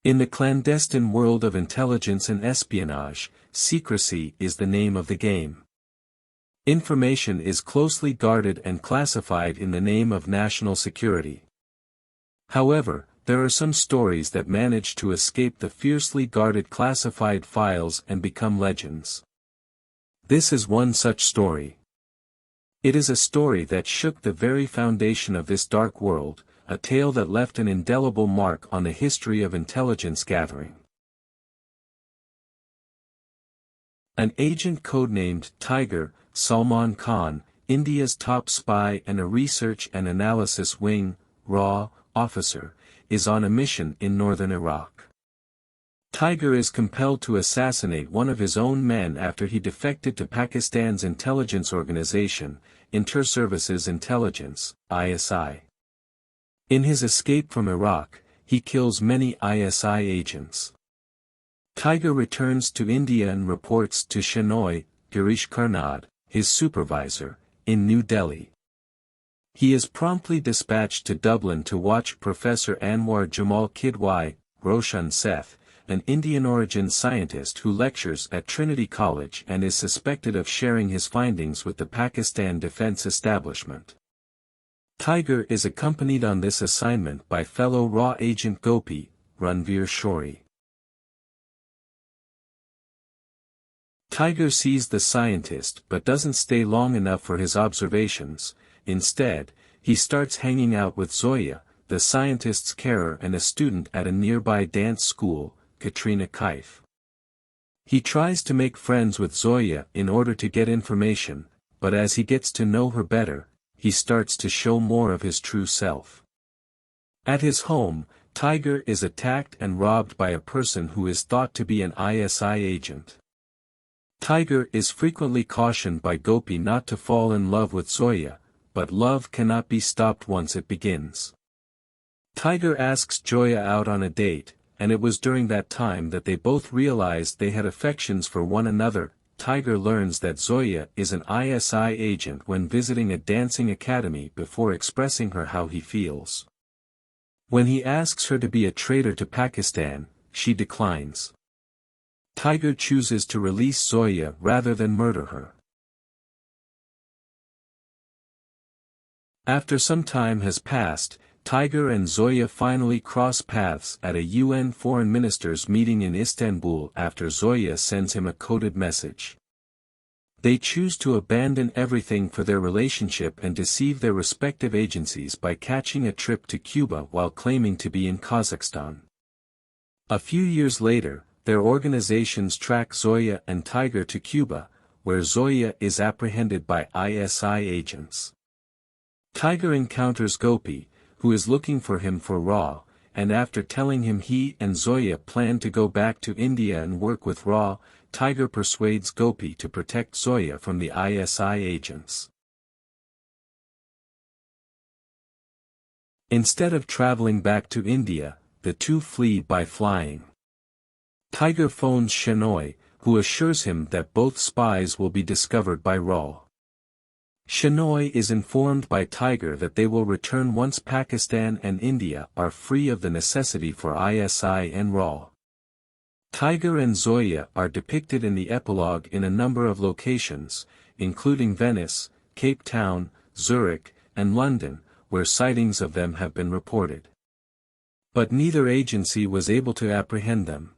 In the clandestine world of intelligence and espionage, secrecy is the name of the game. Information is closely guarded and classified in the name of national security. However, there are some stories that manage to escape the fiercely guarded classified files and become legends. This is one such story. It is a story that shook the very foundation of this dark world, a tale that left an indelible mark on the history of intelligence gathering. An agent codenamed Tiger, Salman Khan, India's top spy and a research and analysis wing, RAW, officer, is on a mission in northern Iraq. Tiger is compelled to assassinate one of his own men after he defected to Pakistan's intelligence organization, Inter-Services Intelligence, ISI. In his escape from Iraq, he kills many ISI agents. Tiger returns to India and reports to Shenoy, Girish Karnad, his supervisor, in New Delhi. He is promptly dispatched to Dublin to watch Professor Anwar Jamal Kidwai, Roshan Seth, an Indian-origin scientist who lectures at Trinity College and is suspected of sharing his findings with the Pakistan Defense Establishment. Tiger is accompanied on this assignment by fellow RAW agent Gopi, Ranveer Shori. Tiger sees the scientist but doesn't stay long enough for his observations. Instead, he starts hanging out with Zoya, the scientist's carer and a student at a nearby dance school, Katrina Kaif. He tries to make friends with Zoya in order to get information, but as he gets to know her better, he starts to show more of his true self. At his home, Tiger is attacked and robbed by a person who is thought to be an ISI agent. Tiger is frequently cautioned by Gopi not to fall in love with Zoya, but love cannot be stopped once it begins. Tiger asks Zoya out on a date, and it was during that time that they both realized they had affections for one another. Tiger learns that Zoya is an ISI agent when visiting a dancing academy before expressing her how he feels. When he asks her to be a traitor to Pakistan, she declines. Tiger chooses to release Zoya rather than murder her. After some time has passed, Tiger and Zoya finally cross paths at a UN foreign ministers meeting in Istanbul after Zoya sends him a coded message. They choose to abandon everything for their relationship and deceive their respective agencies by catching a trip to Cuba while claiming to be in Kazakhstan. A few years later, their organizations track Zoya and Tiger to Cuba, where Zoya is apprehended by ISI agents. Tiger encounters Gopi, who is looking for him for RAW, and after telling him he and Zoya plan to go back to India and work with RAW, Tiger persuades Gopi to protect Zoya from the ISI agents. Instead of traveling back to India, the two flee by flying. Tiger phones Shenoy, who assures him that both spies will be discovered by RAW. Shenoy is informed by Tiger that they will return once Pakistan and India are free of the necessity for ISI and RAW. Tiger and Zoya are depicted in the epilogue in a number of locations, including Venice, Cape Town, Zurich, and London, where sightings of them have been reported. But neither agency was able to apprehend them.